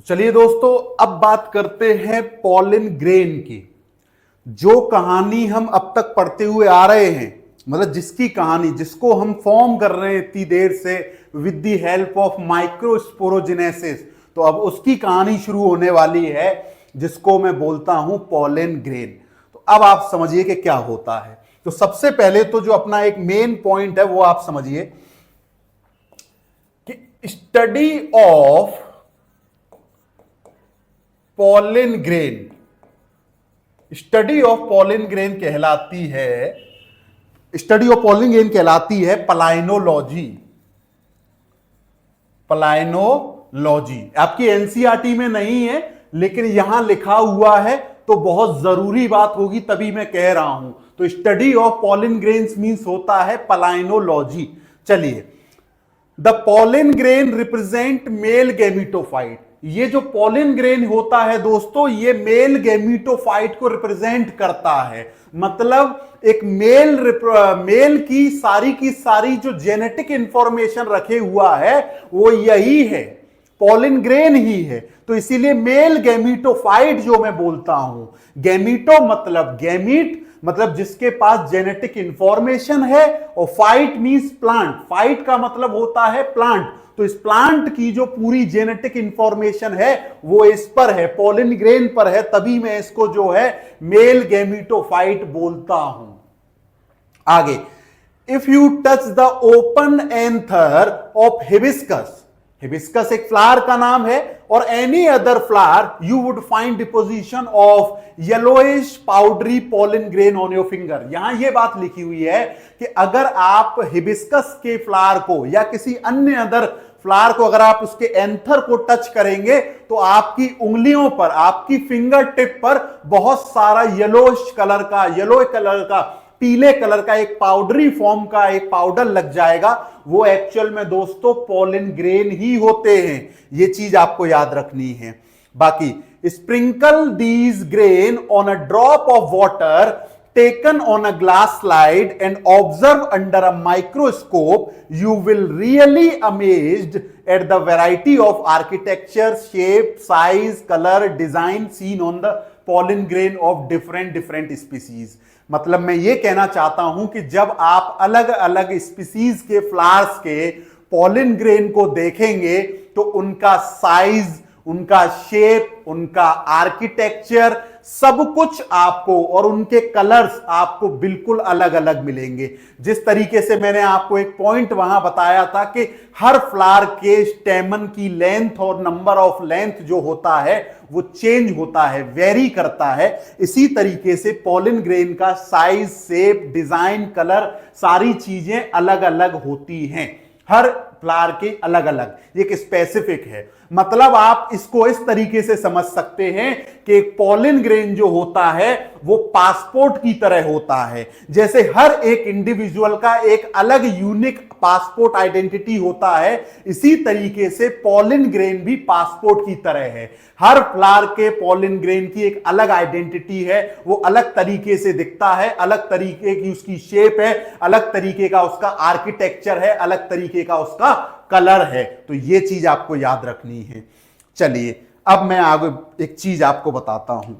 चलिए दोस्तों, अब बात करते हैं पॉलिन ग्रेन की। जो कहानी हम अब तक पढ़ते हुए आ रहे हैं, मतलब जिसकी कहानी, जिसको हम फॉर्म कर रहे हैं इतनी देर से with the help of microsporogenesis, तो अब उसकी कहानी शुरू होने वाली है, जिसको मैं बोलता हूं पॉलिन ग्रेन। तो अब आप समझिए कि क्या होता है। तो सबसे पहले तो जो अपना एक मेन पॉइंट है वो आप समझिए कि study of pollen grain, study of pollen grain कहलाती है, स्टडी ऑफ पॉलिन ग्रेन कहलाती है पलायनोलॉजी। पलायनोलॉजी आपकी एनसीईआरटी में नहीं है, लेकिन यहां लिखा हुआ है, तो बहुत जरूरी बात होगी, तभी मैं कह रहा हूं। तो study of pollen grains means होता है पलायनोलॉजी। चलिए, the pollen grain represent male gametophyte. ये जो पॉलिन ग्रेन होता है दोस्तों, ये मेल गैमीटोफाइट को रिप्रेजेंट करता है। मतलब एक मेल की सारी जो जेनेटिक इंफॉर्मेशन रखे हुआ है वो यही है, पॉलिन ग्रेन ही है। तो इसीलिए मेल गैमीटोफाइट जो मैं बोलता हूं, गैमीटो मतलब गैमीट, मतलब जिसके पास जेनेटिक इंफॉर्मेशन है, और फाइट मींस प्लांट, फाइट का मतलब होता है प्लांट। तो इस प्लांट की जो पूरी जेनेटिक इंफॉर्मेशन है वो इस पर है, पॉलिन ग्रेन पर है, तभी मैं इसको जो है मेल गैमीटोफाइट बोलता हूं। आगे, if you touch the open anther of hibiscus, hibiscus एक फ्लावर का नाम है, और any other flower you would find deposition of yellowish powdery pollen grain on your finger. यहां यह बात लिखी हुई है कि अगर आप हिबिस्कस के फ्लावर को या किसी अन्य अदर फ्लावर को, अगर आप उसके एंथर को टच करेंगे, तो आपकी उंगलियों पर, आपकी फिंगर टिप पर बहुत सारा येलो कलर का, पीले कलर का एक पाउडरी फॉर्म का एक पाउडर लग जाएगा। वो एक्चुअल में दोस्तों पॉलिन ग्रेन ही होते हैं। ये चीज आपको याद रखनी है। बाकी, sprinkle these grain on a drop of water taken on a glass slide and observe under a microscope, you will really amazed at the variety of architecture, shape, size, color, design seen on the pollen grain of different species। मतलब मैं ये कहना चाहता हूं कि जब आप अलग अलग स्पीसीज के फ्लावर्स के पॉलिन ग्रेन को देखेंगे, तो उनका साइज, उनका शेप, उनका आर्किटेक्चर, सब कुछ आपको, और उनके कलर्स आपको बिल्कुल अलग अलग मिलेंगे। जिस तरीके से मैंने आपको एक पॉइंट वहां बताया था कि हर फ्लावर के स्टेमन की लेंथ और नंबर ऑफ लेंथ जो होता है वो चेंज होता है, वेरी करता है, इसी तरीके से पॉलिन ग्रेन का साइज, शेप, डिजाइन, कलर, सारी चीजें अलग अलग होती हैं। हर फ्लावर के अलग अलग, एक स्पेसिफिक है। मतलब आप इसको इस तरीके से समझ सकते हैं कि एक पॉलिन ग्रेन जो होता है वो पासपोर्ट की तरह होता है। जैसे हर एक इंडिविजुअल का एक अलग यूनिक पासपोर्ट आइडेंटिटी होता है, इसी तरीके से पॉलिन ग्रेन भी पासपोर्ट की तरह है। हर फ्लावर के पॉलिन ग्रेन की एक अलग आइडेंटिटी है, वो अलग तरीके से दिखता है, अलग तरीके की उसकी शेप है, अलग तरीके का उसका आर्किटेक्चर है, अलग तरीके का उसका कलर है। तो ये चीज आपको याद रखनी है। चलिए, अब मैं आगे एक चीज आपको बताता हूं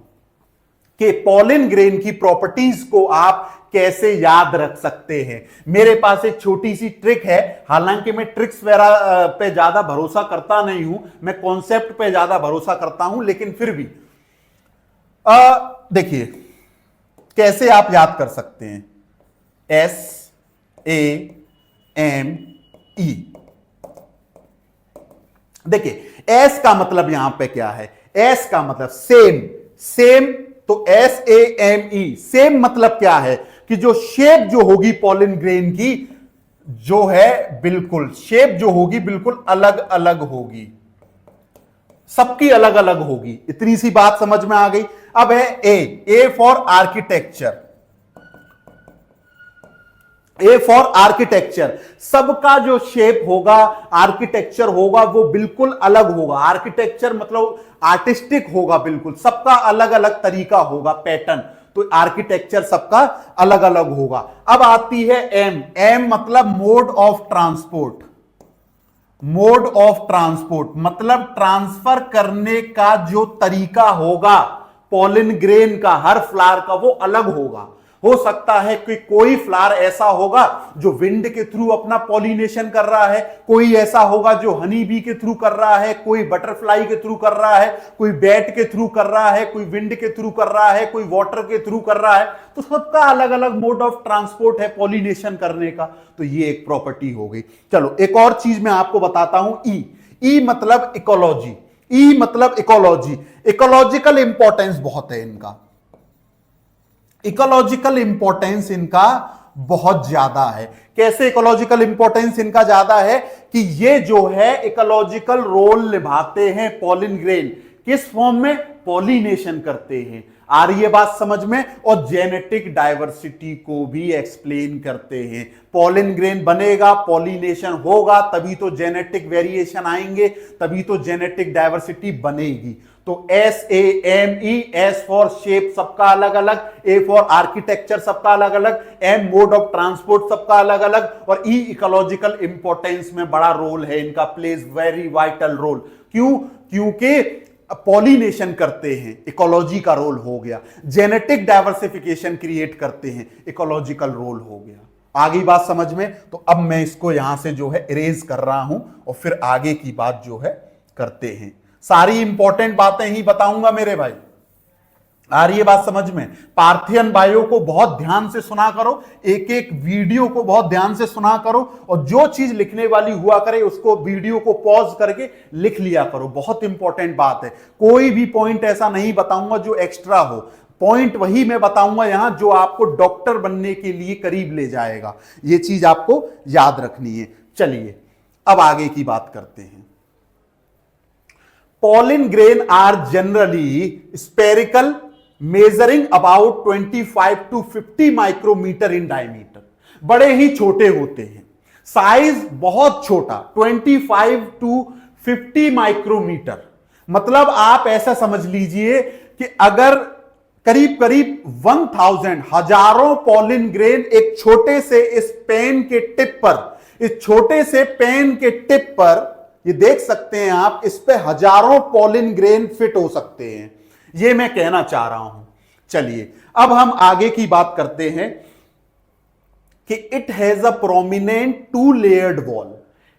कि पॉलिन ग्रेन की प्रॉपर्टीज को आप कैसे याद रख सकते हैं। मेरे पास एक छोटी सी ट्रिक है, हालांकि मैं ट्रिक्स वगैरह पे ज्यादा भरोसा करता नहीं हूं, मैं कॉन्सेप्ट पे ज्यादा भरोसा करता हूं, लेकिन फिर भी देखिए कैसे आप याद कर सकते हैं। SAME, देखिए एस का मतलब यहां पे क्या है, एस का मतलब सेम, सेम, तो SAME, सेम मतलब क्या है कि जो शेप जो होगी पॉलिन ग्रेन की, जो है बिल्कुल शेप जो होगी बिल्कुल अलग अलग होगी, सबकी अलग अलग होगी। इतनी सी बात समझ में आ गई। अब है A for architecture, A for architecture, सबका जो शेप होगा, आर्किटेक्चर होगा, वो बिल्कुल अलग होगा। आर्किटेक्चर मतलब आर्टिस्टिक होगा, बिल्कुल सबका अलग अलग तरीका होगा, पैटर्न। तो आर्किटेक्चर सबका अलग अलग होगा। अब आती है एम, एम मतलब mode of transport, mode of transport मतलब ट्रांसफर करने का जो तरीका होगा पॉलिन ग्रेन का, हर फ्लावर का वो अलग होगा। हो सकता है कि कोई फ्लावर ऐसा होगा जो विंड के थ्रू अपना पॉलिनेशन कर रहा है, कोई ऐसा होगा जो हनी बी के थ्रू कर रहा है, कोई बटरफ्लाई के थ्रू कर रहा है, कोई बैट के थ्रू कर रहा है, कोई विंड के थ्रू कर रहा है, कोई वाटर के थ्रू कर रहा है। तो सबका अलग अलग मोड ऑफ ट्रांसपोर्ट है पॉलिनेशन करने का। तो ये एक प्रॉपर्टी हो गई। चलो एक और चीज मैं आपको बताता हूं। ई मतलब इकोलॉजी। ई मतलब इकोलॉजी। इकोलॉजिकल इंपॉर्टेंस बहुत है इनका। इकोलॉजिकल इंपॉर्टेंस इनका बहुत ज्यादा है। कैसे इकोलॉजिकल इंपॉर्टेंस इनका ज्यादा है कि ये जो है इकोलॉजिकल रोल निभाते हैं पॉलिन ग्रेन। किस फॉर्म में? पॉलिनेशन करते हैं। आ रही है बात समझ में? और जेनेटिक डाइवर्सिटी को भी एक्सप्लेन करते हैं। पॉलिन ग्रेन बनेगा, पॉलिनेशन होगा, तभी तो जेनेटिक वेरिएशन आएंगे, तभी तो जेनेटिक डाइवर्सिटी बनेगी। तो SAME, S फॉर शेप सबका अलग अलग, A फॉर आर्किटेक्चर सबका अलग अलग, M मोड ऑफ ट्रांसपोर्ट सबका अलग अलग, और E इकोलॉजिकल इंपॉर्टेंस में बड़ा रोल है इनका, प्लेज वेरी वाइटल रोल। क्यों? क्योंकि पॉलिनेशन करते हैं, इकोलॉजी का रोल हो गया। जेनेटिक डाइवर्सिफिकेशन क्रिएट करते हैं, इकोलॉजिकल रोल हो गया। आगे बात समझ में? तो अब मैं इसको यहां से जो है इरेज कर रहा हूं और फिर आगे की बात जो है करते हैं। सारी इंपॉर्टेंट बातें ही बताऊंगा मेरे भाई। आ रही है बात समझ में? पार्थियन भाइयों को बहुत ध्यान से सुना करो, एक एक वीडियो को बहुत ध्यान से सुना करो, और जो चीज लिखने वाली हुआ करे उसको वीडियो को पॉज करके लिख लिया करो। बहुत इंपॉर्टेंट बात है। कोई भी पॉइंट ऐसा नहीं बताऊंगा जो एक्स्ट्रा हो। पॉइंट वही मैं बताऊंगा यहां जो आपको डॉक्टर बनने के लिए करीब ले जाएगा। यह चीज आपको याद रखनी है। चलिए अब आगे की बात करते हैं। Pollen grain are generally spherical, measuring about 25 to 50 micrometer in diameter। बड़े ही छोटे होते हैं, साइज बहुत छोटा, 25 to 50 माइक्रोमीटर। मतलब आप ऐसा समझ लीजिए कि अगर करीब करीब 1000 हजारों पॉलिन ग्रेन एक छोटे से इस पेन के टिप पर, इस छोटे से पेन के टिप पर, ये देख सकते हैं आप, इस पे हजारों पॉलिन ग्रेन फिट हो सकते हैं। ये मैं कहना चाह रहा हूं। चलिए अब हम आगे की बात करते हैं कि it has a prominent to layered wall.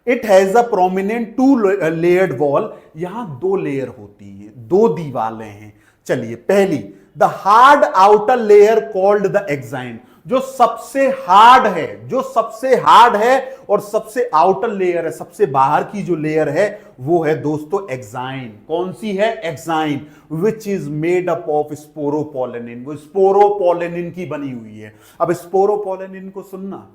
It has a prominent to layered wall. यहां दो लेयर होती है, दो दीवारें हैं। चलिए पहली, the hard outer layer called the exine. जो सबसे हार्ड है, जो सबसे हार्ड है और सबसे आउटर लेयर है, सबसे बाहर की जो लेयर है वो है दोस्तों एक्साइन। कौन सी है? Exine, which is made up of sporopollenin. वो स्पोरोपोलेनिन की बनी हुई है। अब स्पोरोपोलेनिन को सुनना,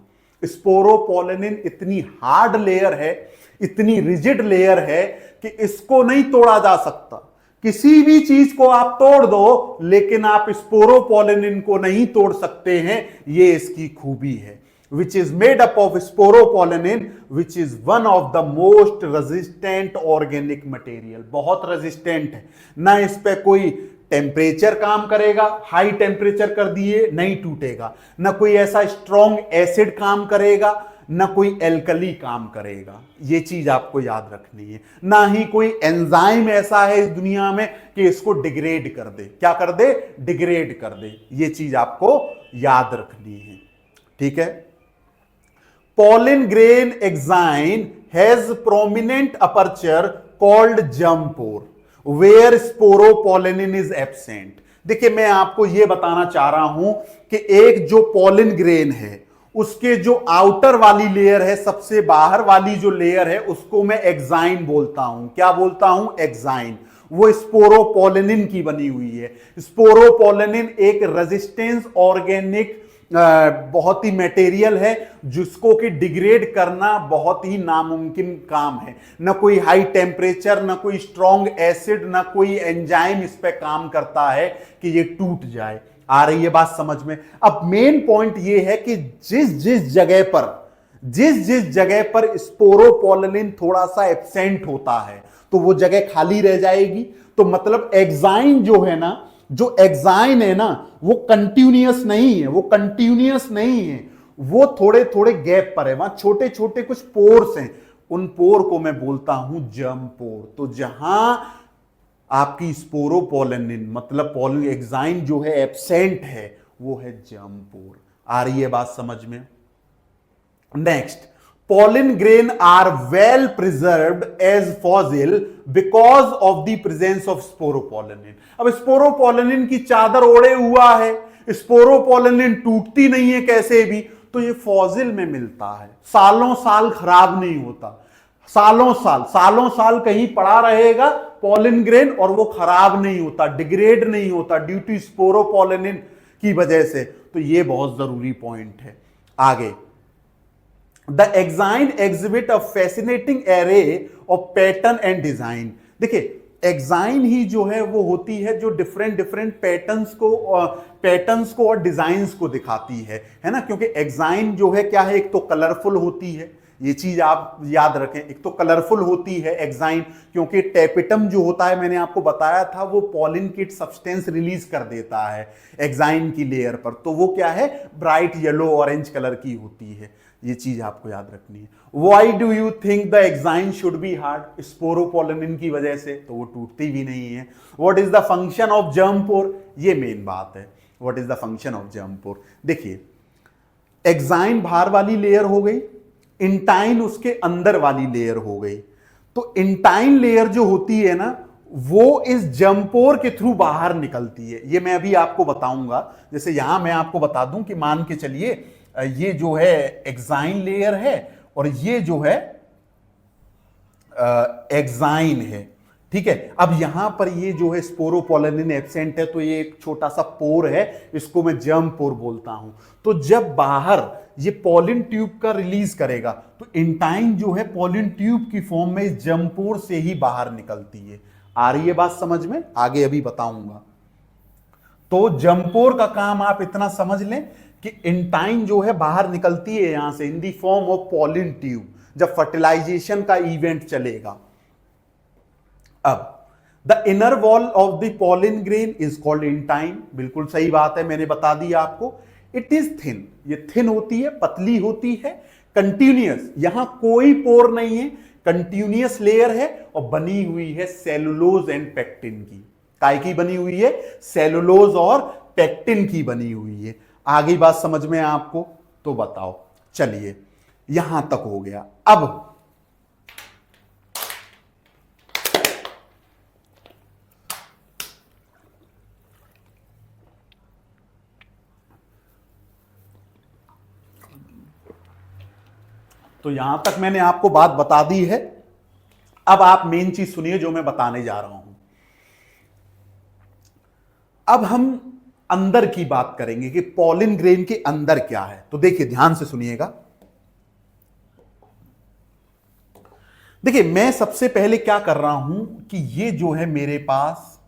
स्पोरोपोलेनिन इतनी हार्ड लेयर है, इतनी रिजिड लेयर है कि इसको नहीं तोड़ा जा सकता। किसी भी चीज को आप तोड़ दो, लेकिन आप स्पोरोपोलेनिन को नहीं तोड़ सकते हैं। ये इसकी खूबी है। Which is made up of sporopollenin, which is one of the most resistant organic material. बहुत रेजिस्टेंट है, ना इस पे कोई टेम्परेचर काम करेगा, हाई टेम्परेचर कर दिए नहीं टूटेगा, ना कोई ऐसा स्ट्रॉन्ग एसिड काम करेगा, ना कोई एल्कली काम करेगा। ये चीज आपको याद रखनी है। ना ही कोई एंजाइम ऐसा है इस दुनिया में कि इसको डिग्रेड कर दे। क्या कर दे? डिग्रेड कर दे। ये चीज आपको याद रखनी है, ठीक है। Pollen grain exine has prominent aperture called germ pore where sporopollenin is absent. देखिए मैं आपको यह बताना चाह रहा हूं कि एक जो पॉलिन ग्रेन है उसके जो आउटर वाली लेयर है, सबसे बाहर वाली जो लेयर है, उसको मैं एक्साइन बोलता हूं। क्या बोलता हूं? एक्साइन। वो स्पोरोपोलेनिन की बनी हुई है। स्पोरोपोलेनिन एक रेजिस्टेंस ऑर्गेनिक बहुत ही मटेरियल है जिसको कि डिग्रेड करना बहुत ही नामुमकिन काम है। ना कोई हाई टेम्परेचर, ना कोई स्ट्रॉन्ग एसिड, ना कोई एंजाइम इस पे काम करता है कि ये टूट जाए। आ रही है बात समझ में? अब मेन पॉइंट ये है कि जिस जिस जगह पर स्पोरोपोलेनिन थोड़ा सा एब्सेंट होता है तो वो जगह खाली रह जाएगी। तो मतलब एक्साइन जो है ना, जो एक्साइन है ना, वो कंटिन्यूअस नहीं है, वो कंटिन्यूअस नहीं है, वो थोड़े थोड़े गैप पर है। वहां छोटे छोटे कुछ पोर्स हैं, उन पोर को मैं बोलता हूं जर्म पोर। तो जहां आपकी स्पोरोपोलेनिन मतलब पॉलन एग्जाइम जो है एब्सेंट है वो है जर्म पोर। आ रही है बात समझ में? Next, pollen grain are well preserved as fossil because of the presence of sporopollenin। अब स्पोरोपोलेनिन की चादर ओढ़े हुआ है, स्पोरोपोलेनिन टूटती नहीं है कैसे भी, तो ये फॉसिल में मिलता है, सालों साल खराब नहीं होता, सालों साल कहीं पड़ा रहेगा पॉलिन ग्रेन और वो खराब नहीं होता, डिग्रेड नहीं होता ड्यू टू स्पोरोपोलेनिन की वजह से। तो ये बहुत जरूरी पॉइंट है। आगे, the exine exhibit a fascinating array of pattern and design. देखिए एग्जाइन ही जो है वो होती है जो डिफरेंट डिफरेंट पैटर्न्स को और डिजाइन्स को दिखाती है ना, क्योंकि एग्जाइन जो है क्या है, एक तो कलरफुल होती है, ये चीज आप याद रखें, एक तो कलरफुल होती है एग्जाइन, क्योंकि टेपिटम जो होता है मैंने आपको बताया था वो पॉलिन किट सब्सटेंस रिलीज कर देता है एग्जाइन की लेयर पर, तो वो क्या है ब्राइट येलो ऑरेंज कलर की होती है, ये चीज आपको याद रखनी है। Why do you think the exine should be hard? Sporopollenin की वजह से, तो वो टूटती भी नहीं है। What is the function of germ pore? ये मेन बात है, what is the function of germ pore. देखिए एग्जाइन बाहर वाली लेयर हो गई, इंटाइन उसके अंदर वाली लेयर हो गई। तो इंटाइन लेयर जो होती है ना वो इस जर्म पोर के थ्रू बाहर निकलती है, ये मैं अभी आपको बताऊंगा। जैसे यहां मैं आपको बता दूं कि मान के चलिए ये जो है एक्साइन लेयर है और ये जो है एक्साइन है, ठीक है। अब यहां पर ये जो है स्पोरोपोलेनिन एब्सेंट है, तो ये एक छोटा सा पोर है, इसको मैं जर्म पोर बोलता हूं। तो जब बाहर ये पॉलिन ट्यूब का रिलीज करेगा तो इंटाइन जो है पॉलिन ट्यूब की फॉर्म में इस जर्म पोर से ही बाहर निकलती है। आ रही है बात समझ में? आगे अभी बताऊंगा। तो जर्म पोर का काम आप इतना समझ लें कि इंटाइन जो है बाहर निकलती है यहां से in the form of pollen tube, जब फर्टिलाइजेशन का इवेंट चलेगा। अब the inner wall of the pollen grain is called intine, बिल्कुल सही बात है, मैंने बता दिया आपको। इट इज थिन, ये थिन होती है, पतली होती है, कंटिन्यूअस, यहां कोई पोर नहीं है, कंटिन्यूअस लेयर है और बनी हुई है सेलुलोज एंड पेक्टिन की। काय की बनी हुई है? सेलुलोज और पेक्टिन की बनी हुई है। आगे बात समझ में आपको? तो बताओ, चलिए यहां तक हो गया। अब तो यहां तक मैंने आपको बात बता दी है। अब आप मेन चीज सुनिए जो मैं बताने जा रहा हूं। अब हम अंदर की बात करेंगे कि पॉलिन ग्रेन के अंदर क्या है। तो देखिए ध्यान से सुनिएगा। देखिए मैं सबसे पहले क्या कर रहा हूं कि ये जो है मेरे पास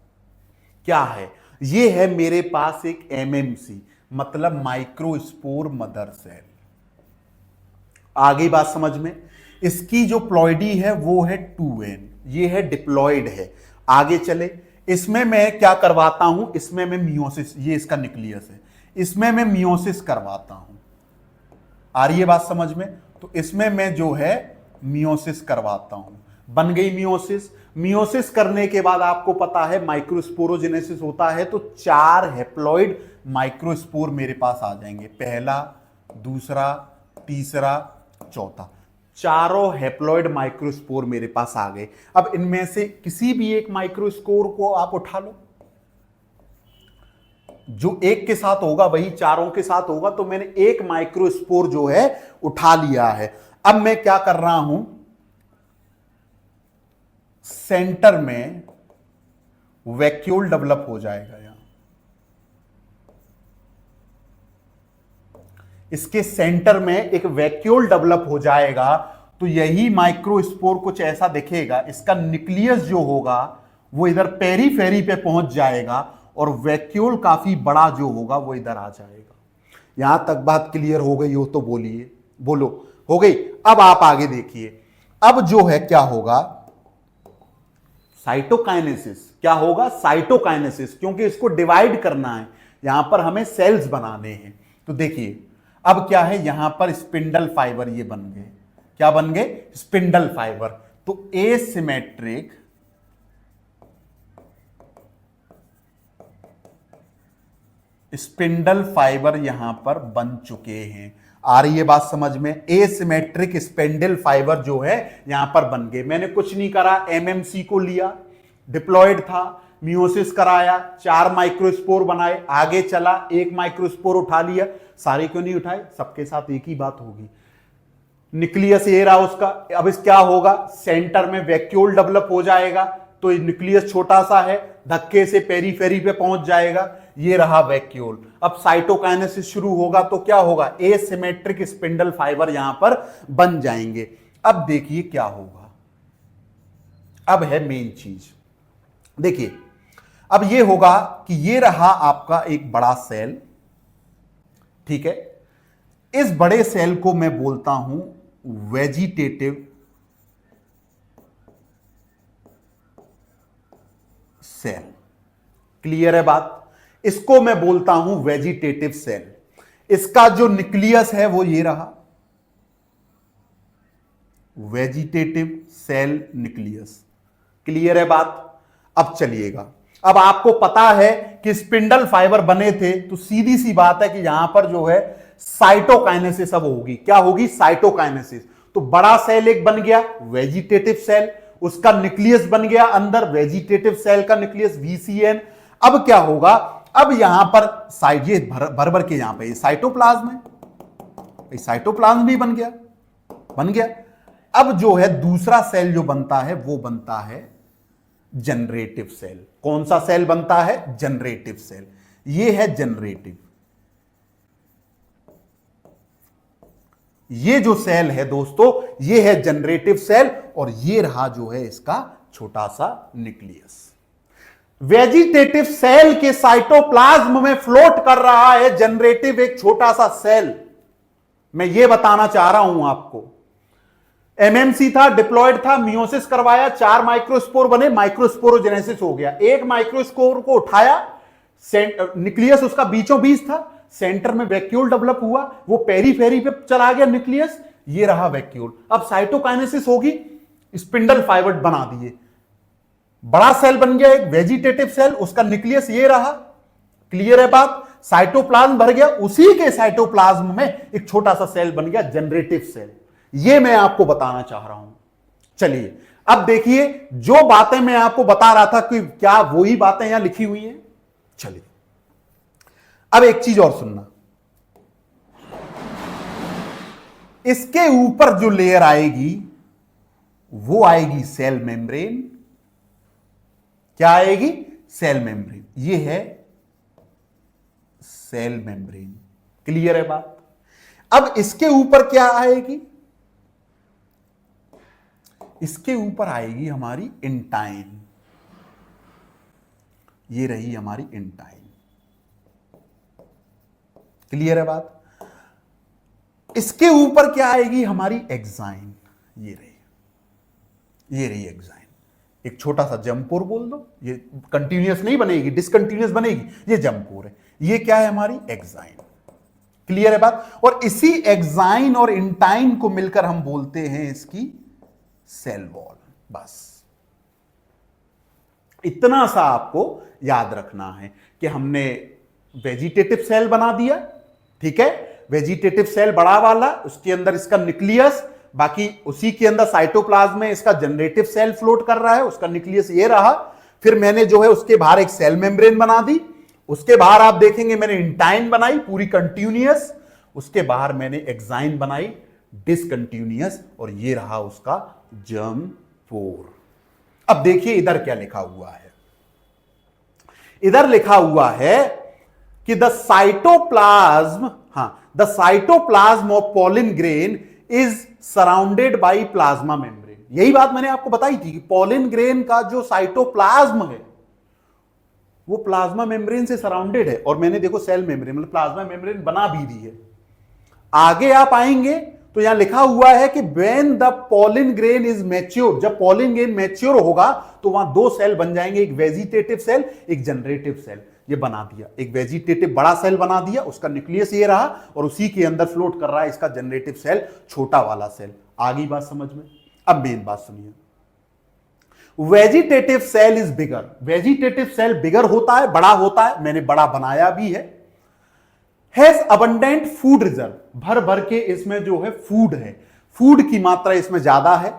क्या है, ये है मेरे पास एक एमएमसी मतलब माइक्रोस्पोर मदर सेल। आगे बात समझ में? इसकी जो प्लॉइडी है वो है 2n, ये है डिप्लॉइड है। आगे चले, इसमें मैं क्या करवाता हूं, इसमें मैं मियोसिस, ये इसका न्यूक्लियस है, इसमें मैं मियोसिस करवाता हूं। आ रही है बात समझ में? तो इसमें मैं जो है मियोसिस करवाता हूं, बन गई मियोसिस। मियोसिस करने के बाद आपको पता है माइक्रोस्पोरोजेनेसिस होता है, तो 4 हैप्लॉइड माइक्रोस्पोर मेरे पास आ जाएंगे, पहला, दूसरा, तीसरा, चौथा, चारों हैप्लॉइड माइक्रोस्पोर मेरे पास आ गए। अब इनमें से किसी भी एक माइक्रोस्पोर को आप उठा लो, जो एक के साथ होगा वही चारों के साथ होगा। तो मैंने एक माइक्रोस्पोर जो है उठा लिया है। अब मैं क्या कर रहा हूं, सेंटर में वैक्यूल डेवलप हो जाएगा, यहां इसके सेंटर में एक वैक्यूल डेवलप हो जाएगा। तो यही माइक्रोस्पोर कुछ ऐसा दिखेगा, इसका न्यूक्लियस जो होगा वो इधर पेरीफेरी पे पहुंच जाएगा और वैक्यूल काफी बड़ा जो होगा वो इधर आ जाएगा। यहां तक बात क्लियर हो गई हो तो बोलिए, बोलो हो गई। अब आप आगे देखिए, अब जो है क्या होगा, साइटोकाइनेसिस। क्या होगा? साइटोकाइनेसिस, क्योंकि इसको डिवाइड करना है, यहां पर हमें सेल्स बनाने हैं। तो देखिए अब क्या है, यहां पर स्पिंडल फाइबर ये बन गए, क्या बन गए? Spindle fibre. तो एसिमेट्रिक स्पिंडल फाइबर यहां पर बन चुके हैं। आ रही है बात समझ में? एसिमेट्रिक स्पिंडल फाइबर जो है यहां पर बन गए। मैंने कुछ नहीं करा, एमएमसी को लिया, डिप्लॉयड था, मियोसिस कराया, 4 माइक्रोस्पोर बनाए, आगे चला, 1 माइक्रोस्पोर उठा लिया। सारे क्यों नहीं उठाए? सबके साथ एक ही बात होगी। न्यूक्लियस ये रहा उसका। अब इस क्या होगा? सेंटर में वैक्यूल डेवलप हो जाएगा, तो न्यूक्लियस छोटा सा है, धक्के से पेरीफेरी पे पहुंच जाएगा। ये रहा वैक्यूल। अब साइटोकाइनेसिस शुरू होगा तो क्या होगा? एसिमेट्रिक स्पिंडल फाइबर यहां पर बन जाएंगे। अब देखिए क्या होगा। अब है मेन चीज, देखिए अब ये होगा कि ये रहा आपका एक बड़ा सेल, ठीक है। इस बड़े सेल को मैं बोलता हूं वेजिटेटिव सेल। क्लियर है बात? इसको मैं बोलता हूं वेजिटेटिव सेल। इसका जो न्यूक्लियस है वो ये रहा, वेजिटेटिव सेल न्यूक्लियस। क्लियर है बात? अब चलिएगा, अब आपको पता है कि स्पिंडल फाइबर बने थे, तो सीधी सी बात है कि यहां पर जो है साइटोकाइनेसिस अब होगी। क्या होगी? साइटोकाइनेसिस। तो बड़ा सेल एक बन गया वेजिटेटिव सेल, उसका न्यूक्लियस बन गया अंदर, वेजिटेटिव सेल का न्यूक्लियस VCN। अब क्या होगा? अब यहां पर साइट ये भर भर के यहां पे साइटोप्लाज्म है, साइटोप्लाज्म भी बन गया। अब जो है दूसरा सेल जो बनता है वो बनता है जनरेटिव सेल। कौन सा सेल बनता है? Generative cell. ये है जनरेटिव। ये जो सेल है दोस्तों, ये है जनरेटिव सेल, और ये रहा जो है इसका छोटा सा न्यूक्लियस। वेजिटेटिव सेल के साइटोप्लाज्म में फ्लोट कर रहा है जनरेटिव एक छोटा सा सेल। मैं ये बताना चाह रहा हूं आपको। एमएमसी था, डिप्लॉयड था, मियोसिस करवाया, 4 माइक्रोस्पोर बने, माइक्रोस्पोरोजेनेसिस हो गया। 1 माइक्रोस्पोर को उठाया, न्यूक्लियस उसका बीचों बीच था, सेंटर में वैक्यूल डेवलप हुआ, वो पेरीफेरी पे चला गया न्यूक्लियस, ये रहा वैक्यूल। अब साइटोकाइनेसिस होगी, स्पिंडल फाइबर बना दिए, बड़ा सेल बन गया एक वेजिटेटिव सेल, उसका न्यूक्लियस ये रहा। क्लियर है बात? साइटोप्लाज्म भर गया, उसी के साइटोप्लाज्म में एक छोटा सा सेल बन गया जनरेटिव सेल। ये मैं आपको बताना चाह रहा हूं। चलिए अब देखिए, जो बातें मैं आपको बता रहा था कि क्या वही बातें यहां लिखी हुई हैं। चलिए अब एक चीज और सुनना, इसके ऊपर जो लेयर आएगी वो आएगी सेल मेम्ब्रेन। क्या आएगी? Cell membrane. ये है सेल मेम्ब्रेन। क्लियर है बात? अब इसके ऊपर क्या आएगी? इसके ऊपर आएगी हमारी इंटाइन। ये रही हमारी इंटाइन। क्लियर है बात? इसके ऊपर क्या आएगी? हमारी एक्साइन। ये रही एक्साइन। एक छोटा सा जम्पोर बोल दो, ये कंटिन्यूअस नहीं बनेगी, डिसकंटिन्यूअस बनेगी, ये जम्पोर है। ये क्या है? हमारी एक्साइन। क्लियर है बात? और इसी एक्साइन और इंटाइन को मिलकर हम बोलते हैं इसकी सेल वॉल। बस इतना सा आपको याद रखना है कि हमने वेजिटेटिव सेल बना दिया, ठीक है, वेजिटेटिव सेल बड़ा वाला, उसके अंदर इसका न्यूक्लियस, बाकी उसी के अंदर साइटोप्लाज्म में इसका जनरेटिव सेल फ्लोट कर रहा है, उसका न्यूक्लियस ये रहा। फिर मैंने जो है उसके बाहर एक सेल मेम्ब्रेन बना दी, उसके बाहर आप देखेंगे मैंने इंटाइन बनाई पूरी कंटिन्यूअस, उसके बाहर मैंने एक्साइन बनाई डिसकंटिन्यूअस, और ये रहा उसका जर्म पोर। अब देखिए इधर क्या लिखा हुआ है। इधर लिखा हुआ है कि the cytoplasm of pollen grain is surrounded by plasma membrane. यही बात मैंने आपको बताई थी कि पॉलिन ग्रेन का जो साइटोप्लाज्म है वो प्लाज्मा मेम्ब्रेन से सराउंडेड है। और मैंने देखो सेल मेम्ब्रेन मतलब प्लाज्मा मेम्ब्रेन बना भी दी है। आगे आप आएंगे तो यहां लिखा हुआ है कि when the pollen grain is mature, जब पॉलिन ग्रेन मैच्योर होगा तो वहां 2 सेल बन जाएंगे, एक वेजिटेटिव सेल, एक जनरेटिव सेल। ये बना दिया, एक वेजिटेटिव बड़ा सेल बना दिया, उसका न्यूक्लियस ये रहा, और उसी के अंदर फ्लोट कर रहा है इसका जनरेटिव सेल छोटा वाला सेल। आगे बात समझ में। अब मेन बात सुनिए, vegetative cell is bigger. Vegetative cell bigger होता है, बड़ा होता है, मैंने बड़ा बनाया भी है। हैज अबंडेंट फूड रिजर्व, भर भर के इसमें जो है फूड है, फूड की मात्रा इसमें ज्यादा है।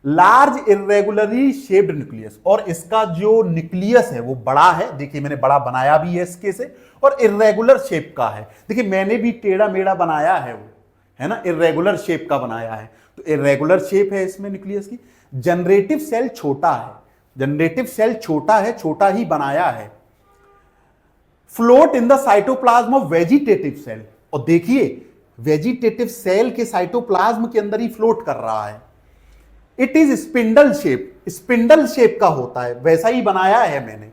लार्ज इरेगुलरली शेप्ड न्यूक्लियस, और इसका जो न्यूक्लियस है वो बड़ा है, देखिए मैंने बड़ा बनाया भी है इसके से, और इरेगुलर शेप का है। देखिए मैंने भी टेढ़ा मेढ़ा बनाया है, वो है ना, इरेगुलर शेप का बनाया है, तो इरेगुलर शेप है इसमें न्यूक्लियस की। जनरेटिव सेल छोटा है, जनरेटिव सेल छोटा है, छोटा ही बनाया है। Float in the cytoplasm of vegetative cell, और देखिए वेजिटेटिव सेल के साइटोप्लाज्म के अंदर ही फ्लोट कर रहा है। It is spindle shape, spindle shape का होता है, वैसा ही बनाया है मैंने,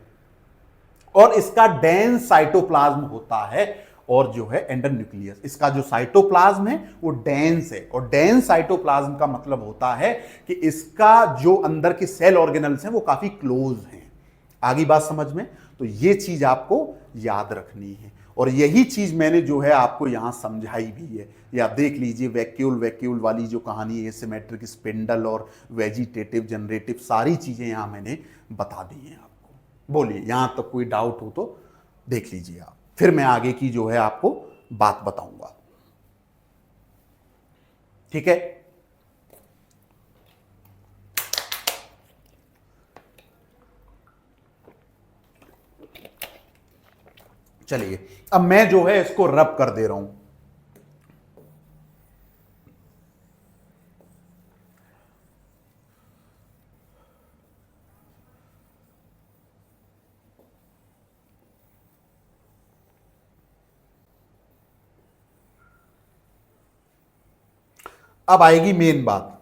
और इसका डेंस साइटोप्लाज्म होता है, और जो है एंडर न्यूक्लियस, इसका जो साइटोप्लाज्म है वो डेंस है, और डेंस साइटोप्लाज्म का मतलब होता है कि इसका जो अंदर के सेल ऑर्गेनल्स हैं वो काफी क्लोज हैं। आगे बात समझ में, तो ये चीज आपको याद रखनी है, और यही चीज मैंने जो है आपको यहां समझाई भी है। या देख लीजिए वैक्यूल वाली जो कहानी है, सिमेट्रिक, स्पिंडल और वेजिटेटिव, जनरेटिव, सारी चीजें यहां मैंने बता दी हैं आपको। बोलिए यहां तक कोई डाउट हो तो देख लीजिए आप, फिर मैं आगे की जो है आपको बात बताऊंगा। ठीक है, चलिए अब मैं जो है इसको रब कर दे रहा हूं। अब आएगी मेन बात।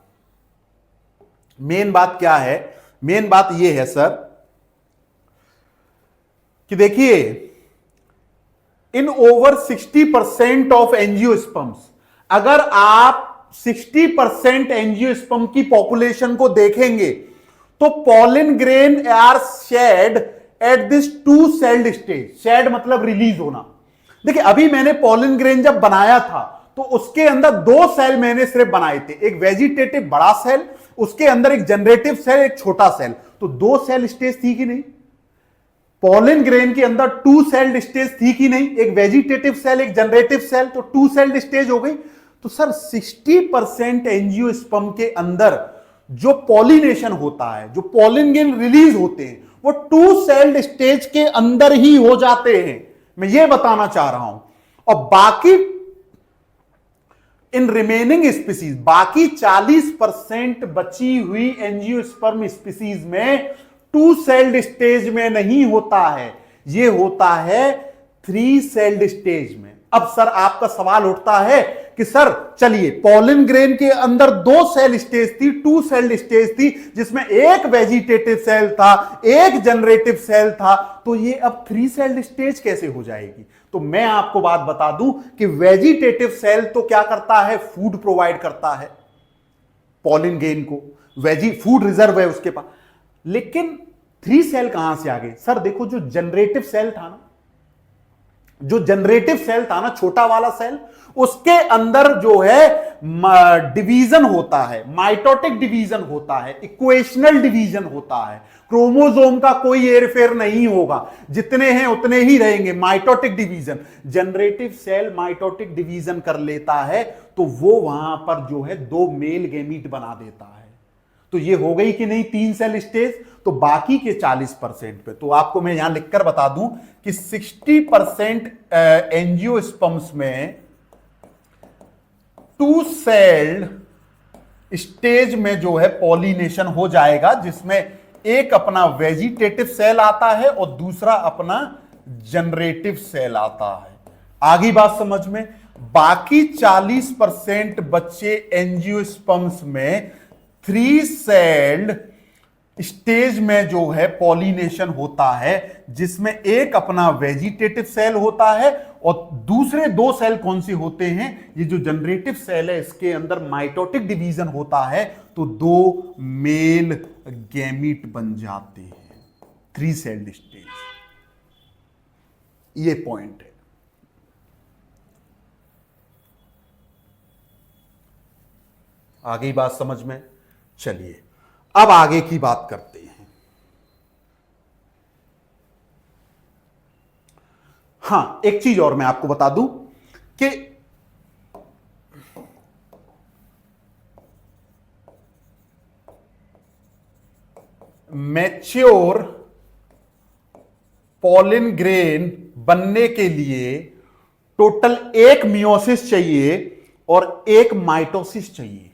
मेन बात क्या है? मेन बात यह है सर कि देखिए इन ओवर 60% ऑफ एंजियोस्पर्म्स, अगर आप 60% एंजियोस्पर्म की पॉपुलेशन को देखेंगे तो pollen grain are shed at this two celled stage. Shed मतलब रिलीज होना। देखिए अभी मैंने पॉलिन ग्रेन जब बनाया था तो उसके अंदर दो सेल मैंने सिर्फ बनाए थे, एक वेजिटेटिव बड़ा सेल, उसके अंदर एक जनरेटिव सेल, एक छोटा सेल, तो दो सेल स्टेज थी कि नहीं? पॉलिन ग्रेन के अंदर टू सेल्ड स्टेज थी कि नहीं? एक वेजिटेटिव सेल, एक जनरेटिव सेल, तो टू सेल्ड स्टेज हो गई। तो सर 60% एंजियोस्पर्म के अंदर जो पॉलिनेशन होता है, जो पॉलिन ग्रेन रिलीज होते हैं, वो टू सेल्ड स्टेज के अंदर ही हो जाते हैं, मैं ये बताना चाह रहा हूं। और बाकी इन रिमेनिंग स्पीसीज, बाकी 40% बची हुई एंजियोस्पर्म स्पीसीज में टू सेल्ड स्टेज में नहीं होता है, ये होता है थ्री सेल्ड स्टेज में। अब सर आपका सवाल उठता है कि सर चलिए पॉलिन ग्रेन के अंदर दो सेल स्टेज थी, टू सेल्ड स्टेज थी, जिसमें एक वेजिटेटिव सेल था, एक जनरेटिव सेल था, तो ये अब थ्री सेल्ड स्टेज कैसे हो जाएगी? तो मैं आपको बात बता दूं कि वेजिटेटिव सेल तो क्या करता है, फूड प्रोवाइड करता है पॉलिन ग्रेन को, वेजी फूड रिजर्व है उसके पास। लेकिन थ्री सेल कहां से आ गए? सर देखो जो जनरेटिव सेल था ना, जो जनरेटिव सेल था ना, छोटा वाला सेल, उसके अंदर जो है डिवीजन होता है, माइटोटिक डिवीजन होता है, इक्वेशनल डिवीजन होता है, क्रोमोसोम का कोई हेरफेर नहीं होगा, जितने हैं उतने ही रहेंगे, mitotic division. Generative cell mitotic division कर लेता है तो वो वहां पर जो है दो मेल गैमीट बना देता है, तो ये हो गई कि नहीं तीन सेल स्टेज। तो बाकी के 40% पे, तो आपको मैं यहां लिखकर बता दूं कि 60% एंजियोस्पर्म्स में टू सेल्ड स्टेज में जो है पॉलिनेशन हो जाएगा, जिसमें एक अपना वेजिटेटिव सेल आता है और दूसरा अपना जनरेटिव सेल आता है। आगे बात समझ में। बाकी 40% बच्चे एंजियोस्पर्म्स में थ्री सेल्ड स्टेज में जो है पॉलिनेशन होता है, जिसमें एक अपना वेजिटेटिव सेल होता है और दूसरे दो सेल कौन से होते हैं? ये जो जनरेटिव सेल है इसके अंदर माइटोटिक डिवीजन होता है, तो दो मेल गैमीट बन जाते हैं, थ्री सेल्ड स्टेज। ये पॉइंट है। आ गई बात समझ में? चलिए अब आगे की बात करते हैं। हां, एक चीज और मैं आपको बता दूं कि मैच्योर पॉलिन ग्रेन बनने के लिए टोटल एक मियोसिस चाहिए और एक माइटोसिस चाहिए।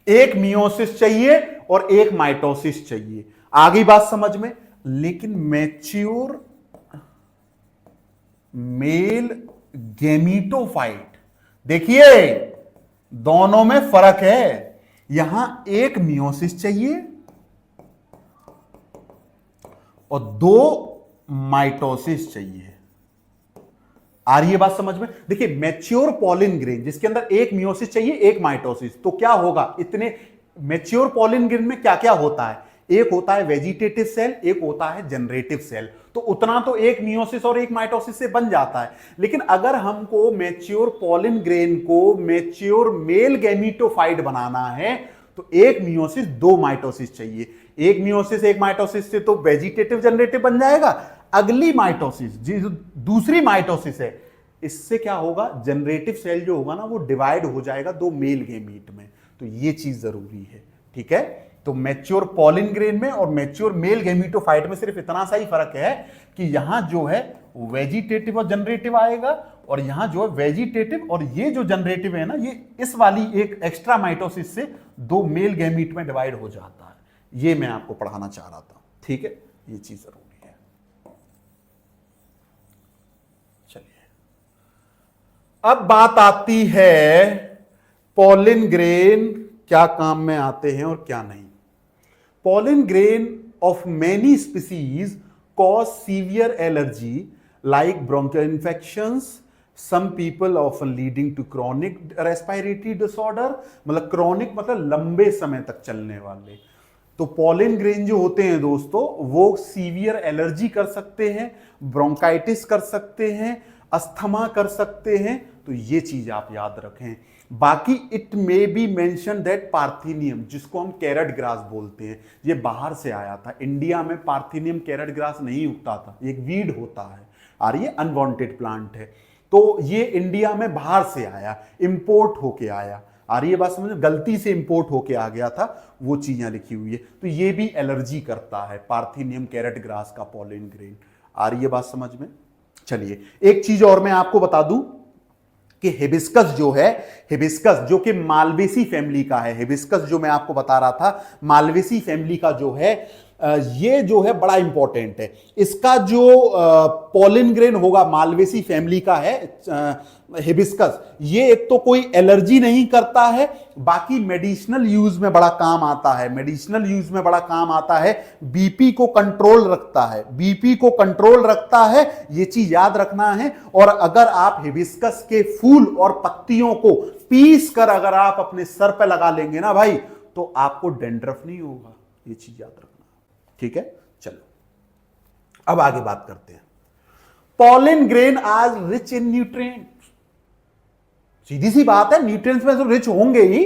एक मियोसिस चाहिए और एक माइटोसिस चाहिए। आ गई बात समझ में? लेकिन मैच्योर मेल गेमीटोफाइट, देखिए दोनों में फर्क है। यहां एक मियोसिस चाहिए और दो माइटोसिस चाहिए। आ रही है बात समझ में? देखिए मैच्योर पॉलिन ग्रेन जिसके अंदर एक मियोसिस चाहिए एक माइटोसिस, तो क्या होगा? इतने मैच्योर पॉलिन ग्रेन में क्या क्या होता है? एक होता है वेजिटेटिव सेल, एक होता है जनरेटिव सेल। तो उतना तो एक मियोसिस और एक माइटोसिस से बन जाता है। लेकिन अगर हमको मैच्योर पॉलिन ग्रेन को मैच्योर मेल गैमीटोफाइट बनाना है तो एक मियोसिस दो माइटोसिस चाहिए। एक मियोसिस एक माइटोसिस से तो वेजिटेटिव जनरेटिव बन जाएगा। अगली माइटोसिस जो दूसरी माइटोसिस है, इससे क्या होगा? जनरेटिव सेल जो होगा ना वो डिवाइड हो जाएगा दो मेल गैमीट में। तो ये चीज जरूरी है, ठीक है? तो मैच्योर पॉलिन ग्रेन में और मैच्योर मेल गैमीटोफाइट में सिर्फ इतना सा ही फर्क है कि यहां जो है वेजिटेटिव और जनरेटिव आएगा और यहां जो है वेजिटेटिव और ये जो जनरेटिव है ना, ये इस वाली एक एक्स्ट्रा माइटोसिस से दो मेल गैमीट में डिवाइड हो जाता है। ये मैं आपको पढ़ाना चाह रहा था, ठीक है? ये चीज जरूरी है। चलिए अब बात आती है पॉलिन ग्रेन क्या काम में आते हैं और क्या नहीं। Pollen grain of many species cause severe allergy like bronchial infections, some people often leading to chronic respiratory disorder, मतलब chronic मतलब लंबे समय तक चलने वाले। तो पॉलिन ग्रेन जो होते हैं दोस्तों वो सीवियर एलर्जी कर सकते हैं, ब्रोंकाइटिस कर सकते हैं, अस्थमा कर सकते हैं। तो ये चीज आप याद रखें। बाकी it may be mention that पार्थिनियम, जिसको हम कैरेट ग्रास बोलते हैं, ये बाहर से आया था। इंडिया में पार्थिनियम कैरेट ग्रास नहीं उगता था, एक वीड होता है और ये अनवांटेड प्लांट है। तो ये इंडिया में बाहर से आया, इंपोर्ट होके आया। आ रही है बात समझ में? गलती से इंपोर्ट होके आ गया था, वो चीजें लिखी हुई है। तो ये भी एलर्जी करता है, पार्थिनियम कैरेट ग्रास का पॉलिन ग्रेन। आ रही है बात समझ में? चलिए एक चीज और मैं आपको बता दूं कि हिबिस्कस जो है, हिबिस्कस जो कि मालवेसी फैमिली का है, हिबिस्कस जो मैं आपको बता रहा था मालवेसी फैमिली का जो है, ये जो है बड़ा इंपॉर्टेंट है। इसका जो पॉलिन ग्रेन होगा मालवेसी फैमिली का है हिबिस्कस, ये एक तो कोई एलर्जी नहीं करता है, बाकी मेडिसिनल यूज में बड़ा काम आता है। मेडिसिनल यूज में बड़ा काम आता है, बीपी को कंट्रोल रखता है, बीपी को कंट्रोल रखता है, ये चीज याद रखना है। और अगर आप हिबिस्कस के फूल और पत्तियों को पीस कर अगर आप अपने सर पे लगा लेंगे ना भाई, तो आपको डेंड्रफ नहीं होगा। ये चीज याद रखना, ठीक है? चलो अब आगे बात करते हैं। पॉलिन ग्रेन आज रिच इन न्यूट्रिएंट, सीधी सी बात है, न्यूट्रिएंट्स में तो रिच होंगे ही।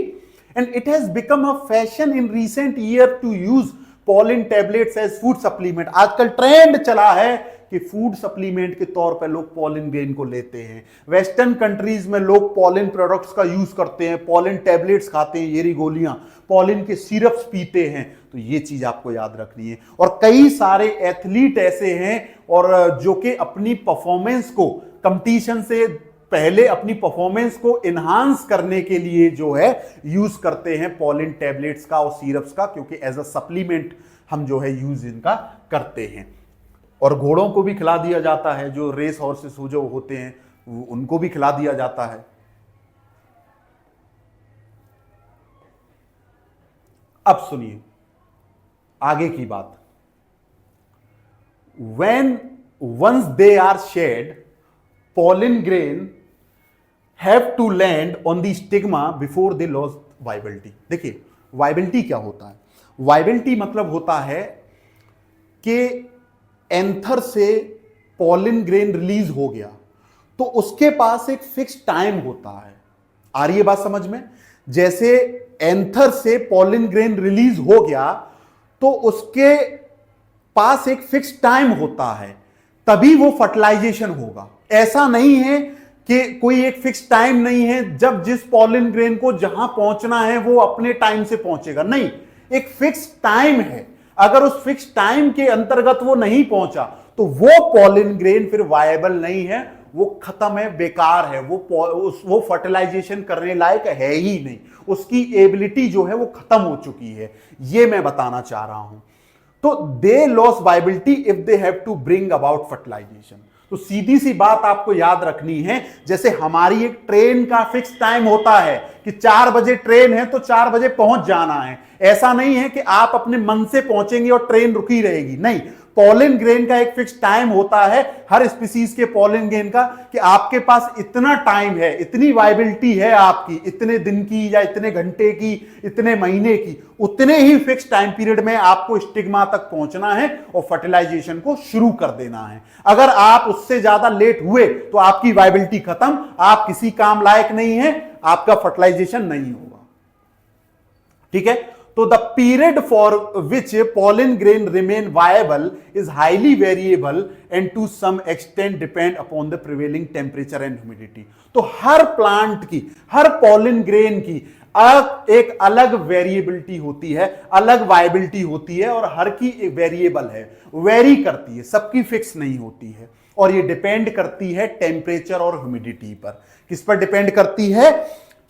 And it has become a fashion in recent year to use pollen tablets as food supplement. आजकल ट्रेंड चला है कि फूड सप्लीमेंट के तौर पर लोग पॉलिन ग्रेन को लेते हैं। वेस्टर्न कंट्रीज में लोग पॉलिन प्रोडक्ट्स का यूज करते हैं, पॉलिन टैबलेट्स खाते हैं, येरी गोलियां, पॉलिन के सिरप्स पीते हैं। तो ये चीज आपको याद रखनी है। और कई सारे एथलीट ऐसे हैं और जो कि अपनी परफॉर्मेंस को कंपटीशन से पहले अपनी परफॉर्मेंस को एनहांस करने के लिए जो है यूज करते हैं पॉलिन टैबलेट्स का और सिरप्स का, क्योंकि एज अ सप्लीमेंट हम जो है यूज इनका करते हैं। और घोड़ों को भी खिला दिया जाता है, जो रेस हॉर्सेस जो होते हैं उनको भी खिला दिया जाता है। अब सुनिए आगे की बात। When once they are shed, pollen grain have to land on the stigma before they lose viability। देखिए वाइबिलिटी क्या होता है? वाइबिलिटी मतलब होता है कि एंथर से पॉलिन ग्रेन रिलीज हो गया तो उसके पास एक फिक्स टाइम होता है। आ रही है बात समझ में? जैसे एंथर से पॉलिन ग्रेन रिलीज हो गया तो उसके पास एक फिक्स टाइम होता है, तभी वो फर्टिलाइजेशन होगा। ऐसा नहीं है कि कोई एक फिक्स टाइम नहीं है, जब जिस पॉलिन ग्रेन को जहां पहुंचना है वो अपने टाइम से पहुंचेगा, नहीं, एक फिक्स टाइम है। अगर उस फिक्स टाइम के अंतर्गत वो नहीं पहुंचा तो वो पॉलिन ग्रेन फिर वायबल नहीं है, वो खत्म है, बेकार है, वो फर्टिलाइजेशन करने लायक है ही नहीं, उसकी एबिलिटी जो है वो खत्म हो चुकी है। ये मैं बताना चाह रहा हूं। तो they lose viability if they have to bring about fertilization. तो सीधी सी बात आपको याद रखनी है, जैसे हमारी एक ट्रेन का फिक्स टाइम होता है कि 4 बजे ट्रेन है तो 4 बजे पहुंच जाना है। ऐसा नहीं है कि आप अपने मन से पहुंचेंगे और ट्रेन रुकी रहेगी, नहीं। पॉलिन ग्रेन का एक फिक्स टाइम होता है हर स्पीसीज के पॉलिन ग्रेन का, कि आपके पास इतना टाइम है, इतनी वायबिलिटी है आपकी, इतने दिन की या इतने घंटे की, इतने महीने की, उतने ही फिक्स टाइम पीरियड में आपको स्टिग्मा तक पहुंचना है और फर्टिलाइजेशन को शुरू कर देना है। अगर आप उससे ज्यादा लेट हुए तो आपकी वायबिलिटी खत्म, आप किसी काम लायक नहीं है, आपका फर्टिलाइजेशन नहीं होगा। ठीक है? तो the period for which pollen grain remain viable is highly variable and to some extent depend upon the prevailing temperature and humidity। तो हर प्लांट की, हर pollen grain की एक अलग वेरिएबिलिटी होती है, अलग वायबिलिटी होती है, और हर की एक वेरिएबल है, वेरी करती है, सबकी फिक्स नहीं होती है। और ये डिपेंड करती है टेम्परेचर और ह्यूमिडिटी पर। किस पर डिपेंड करती है?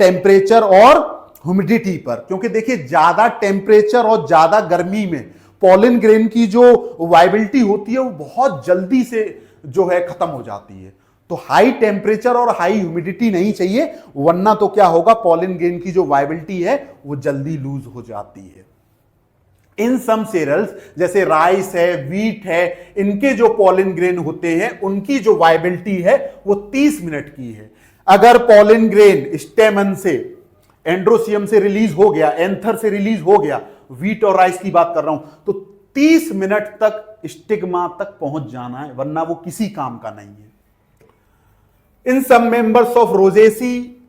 टेम्परेचर और ह्यूमिडिटी पर। क्योंकि देखिए, ज्यादा टेम्परेचर और ज्यादा गर्मी में पॉलिन ग्रेन की जो वायबिलिटी होती है वो बहुत जल्दी से जो है खत्म हो जाती है। तो हाई टेम्परेचर और हाई ह्यूमिडिटी नहीं चाहिए, वरना तो क्या होगा, पॉलिन ग्रेन की जो वायबिलिटी है वो जल्दी लूज हो जाती है। इन सम सेरल्स जैसे राइस है, वीट है, इनके जो पॉलिन ग्रेन होते हैं उनकी जो वायबिलिटी है वो 30 मिनट की है। अगर पॉलिन ग्रेन स्टेमन से, एंड्रोसियम से रिलीज हो गया, एंथर से रिलीज हो गया, व्हीट और राइस की बात कर रहा हूं, तो 30 मिनट तक स्टिग्मा तक पहुंच जाना है, वरना वो किसी काम का नहीं है। In some members of Rosaceae,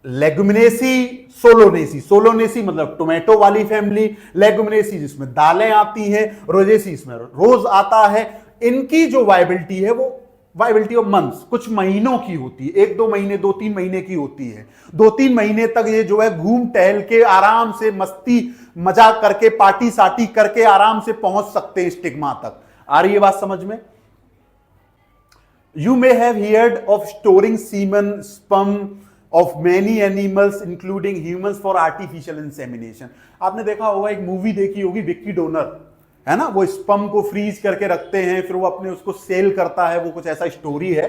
Leguminosae, Solanaceae, Solanaceae मतलब टोमेटो वाली फैमिली, लेगुमिनेसी जिसमें दालें आती हैं, रोजेसी इसमें रोज आता है, इनकी जो वायबिलिटी है वो वायबिलिटी ऑफ मंथ्स, कुछ महीनों की होती है, 1-2 महीने, 2-3 महीने की होती है। 2-3 महीने तक ये जो है घूम टहल के आराम से मस्ती मजाक करके, पार्टी साटी करके आराम से पहुंच सकते हैं स्टिग्मा तक। आ रही है बात समझ में? You may have heard of storing semen, sperm of many animals including humans for artificial insemination। आपने देखा होगा, एक मूवी देखी होगी विक्की डोनर, है ना, वो स्पर्म को फ्रीज करके रखते हैं, फिर वो अपने उसको सेल करता है, वो कुछ ऐसा स्टोरी है।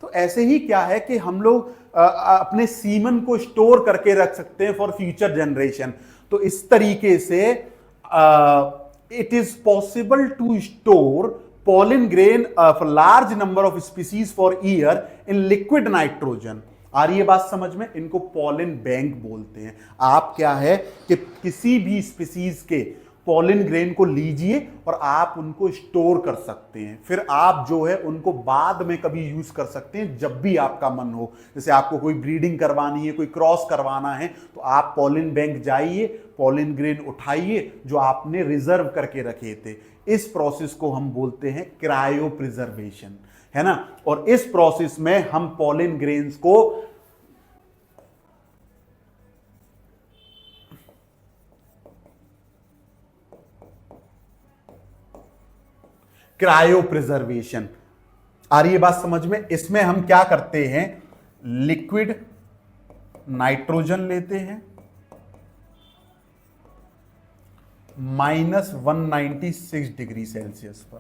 तो ऐसे ही क्या है कि हम लोग अपने सीमन को स्टोर करके रख सकते हैं फॉर फ्यूचर जनरेशन। तो इस तरीके से it is possible to store pollen grain of a large number of species for year in liquid nitrogen। आ रही है बात समझ में? इनको पॉलिन बैंक बोलते हैं। आप क्या है कि किसी भी स्पीसीज के पॉलिन ग्रेन को लीजिए और आप उनको स्टोर कर सकते हैं, फिर आप जो है उनको बाद में कभी यूज कर सकते हैं जब भी आपका मन हो। जैसे आपको कोई ब्रीडिंग करवानी है, कोई क्रॉस करवाना है, तो आप पॉलिन बैंक जाइए, पॉलिन ग्रेन उठाइए जो आपने रिजर्व करके रखे थे। इस प्रोसेस को हम बोलते हैं क्रायो प्रिजर्वेशन, है ना। और इस प्रोसेस में हम पॉलिन ग्रेन्स को क्रायो प्रिजर्वेशन, आ रही है बात समझ में? इसमें हम क्या करते हैं, लिक्विड नाइट्रोजन लेते हैं -196 डिग्री सेल्सियस पर।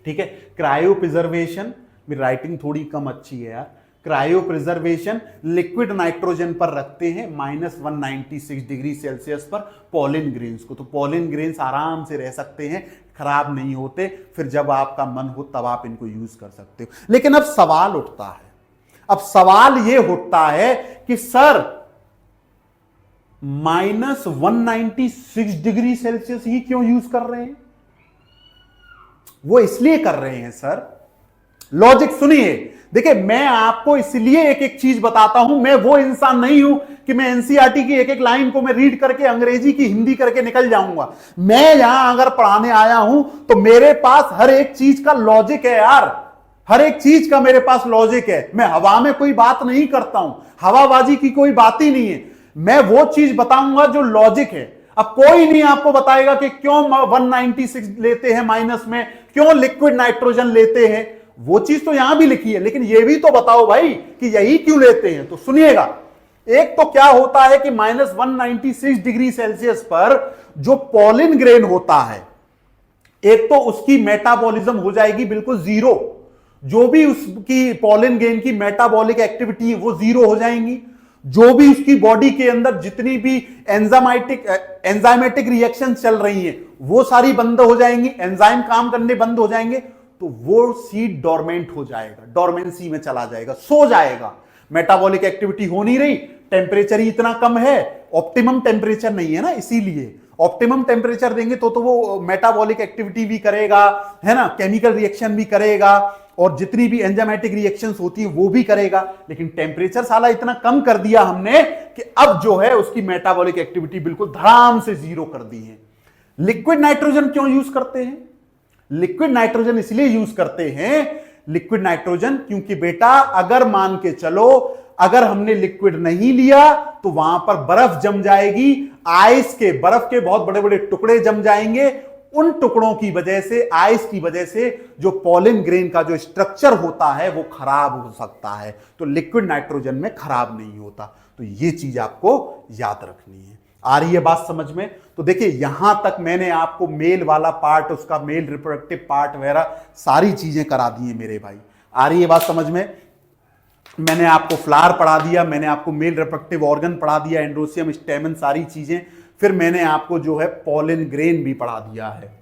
ठीक है, क्रायो प्रिजर्वेशन, मेरी राइटिंग थोड़ी कम अच्छी है यार। क्रायो प्रिजर्वेशन लिक्विड नाइट्रोजन पर रखते हैं -196 डिग्री सेल्सियस पर पॉलिन ग्रेन्स को। तो पॉलिन ग्रेन्स आराम से रह सकते हैं, खराब नहीं होते, फिर जब आपका मन हो तब आप इनको यूज कर सकते हो। लेकिन अब सवाल उठता है, अब सवाल यह उठता है कि सर -196 डिग्री सेल्सियस ही क्यों यूज कर रहे हैं? वो इसलिए कर रहे हैं सर, लॉजिक सुनिए। देखिए मैं आपको इसलिए एक एक चीज बताता हूं, मैं वो इंसान नहीं हूं कि मैं एनसीईआरटी की एक एक लाइन को मैं रीड करके अंग्रेजी की हिंदी करके निकल जाऊंगा। मैं यहां अगर पढ़ाने आया हूं तो मेरे पास हर एक चीज का लॉजिक है यार, हर एक चीज का मेरे पास लॉजिक है। मैं हवा में कोई बात नहीं करता हूं, हवाबाजी की कोई बात ही नहीं है। मैं वो चीज बताऊंगा जो लॉजिक है। अब कोई नहीं आपको बताएगा कि क्यों 196 लेते हैं माइनस में, क्यों लिक्विड नाइट्रोजन लेते हैं, वो चीज तो यहां भी लिखी है, लेकिन ये भी तो बताओ भाई कि यही क्यों लेते हैं। तो सुनिएगा, एक तो क्या होता है कि -196 डिग्री सेल्सियस पर जो पॉलिन ग्रेन होता है, एक तो उसकी मेटाबॉलिज्म हो जाएगी बिल्कुल जीरो, जो भी उसकी पॉलिन ग्रेन की मेटाबॉलिक एक्टिविटी है वो जीरो हो जाएंगी। जो भी उसकी बॉडी के अंदर जितनी भी एंजाइमेटिक रिएक्शन चल रही हैं वो सारी बंद हो जाएंगी, एंजाइम काम करने बंद हो जाएंगे, तो वो सीड डोरमेंट हो जाएगा, डोरमेंसी में चला जाएगा, सो जाएगा। मेटाबॉलिक एक्टिविटी हो नहीं रही, टेम्परेचर ही इतना कम है, ऑप्टिमम टेम्परेचर नहीं है ना, इसीलिए ऑप्टिमम टेम्परेचर देंगे तो वो मेटाबॉलिक एक्टिविटी भी करेगा, है ना, केमिकल रिएक्शन भी करेगा, और जितनी भी एंजाइमेटिक रिएक्शंस होती है वो भी करेगा। लेकिन टेम्परेचर साला इतना कम कर दिया हमने कि अब जो है उसकी मेटाबॉलिक एक्टिविटी बिल्कुल धड़ाम से जीरो कर दी है। लिक्विड नाइट्रोजन क्यों यूज करते हैं? लिक्विड नाइट्रोजन इसलिए यूज करते हैं, लिक्विड नाइट्रोजन क्योंकि बेटा अगर मान के चलो अगर हमने लिक्विड नहीं लिया तो वहां पर बर्फ जम जाएगी, आइस के, बर्फ के बहुत बड़े बड़े टुकड़े जम जाएंगे। उन टुकड़ों की वजह से, आइस की वजह से जो पॉलिन ग्रेन का जो स्ट्रक्चर होता है वो खराब हो सकता है, तो लिक्विड नाइट्रोजन में खराब नहीं होता। तो ये चीज आपको याद रखनी है। आ रही है बात समझ में? तो देखिए यहां तक मैंने आपको मेल वाला पार्ट, उसका मेल रिप्रोडक्टिव पार्ट वगैरह सारी चीजें करा दी है मेरे भाई। आ रही है बात समझ में? मैंने आपको फ्लावर पढ़ा दिया, मैंने आपको मेल रिप्रोडक्टिव ऑर्गन पढ़ा दिया, एंड्रोसियम, स्टेमन, सारी चीजें। फिर मैंने आपको जो है पॉलिन ग्रेन भी पढ़ा दिया है,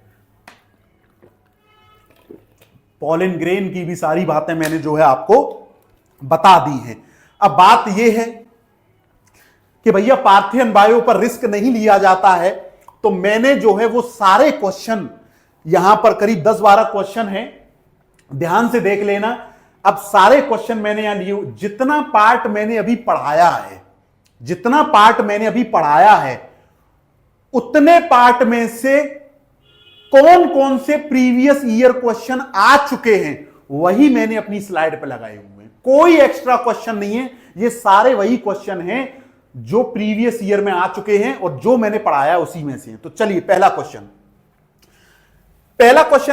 पॉलिन ग्रेन की भी सारी बातें मैंने जो है आपको बता दी हैं। अब बात यह है कि भैया पार्थियन बायो पर रिस्क नहीं लिया जाता है, तो मैंने जो है वो सारे क्वेश्चन यहां पर करीब 10-12 क्वेश्चन हैं, ध्यान से देख लेना। अब सारे क्वेश्चन मैंने यहां लिए, जितना पार्ट मैंने अभी पढ़ाया है, जितना पार्ट मैंने अभी पढ़ाया है, उतने पार्ट में से कौन कौन से प्रीवियस ईयर क्वेश्चन आ चुके हैं वही मैंने अपनी स्लाइड पे लगाए हुए हैं। कोई एक्स्ट्रा क्वेश्चन नहीं है, ये सारे वही क्वेश्चन हैं जो प्रीवियस ईयर में आ चुके हैं और जो मैंने पढ़ाया उसी में से। तो चलिए पहला क्वेश्चन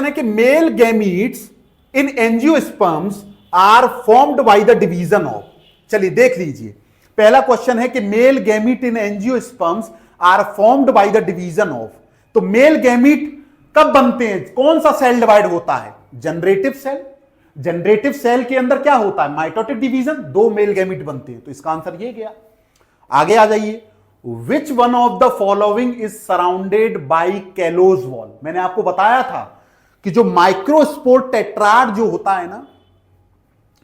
है कि male gametes in angiosperms are formed by the division of. चलिए देख लीजिए, पहला क्वेश्चन है कि male gamete in angiosperms are formed by the division of. तो मेल गैमीट कब बनते हैं, कौन सा सेल डिवाइड होता है? Generative cell. जनरेटिव सेल के अंदर क्या होता है? माइटोटिक डिवीजन, 2 मेल गैमीट बनते हैं। तो इसका आंसर ये गया। आगे आ जाइए, विच one of the following is surrounded by callose wall. मैंने आपको बताया था कि जो माइक्रोस्पोर टेट्राड जो होता है ना,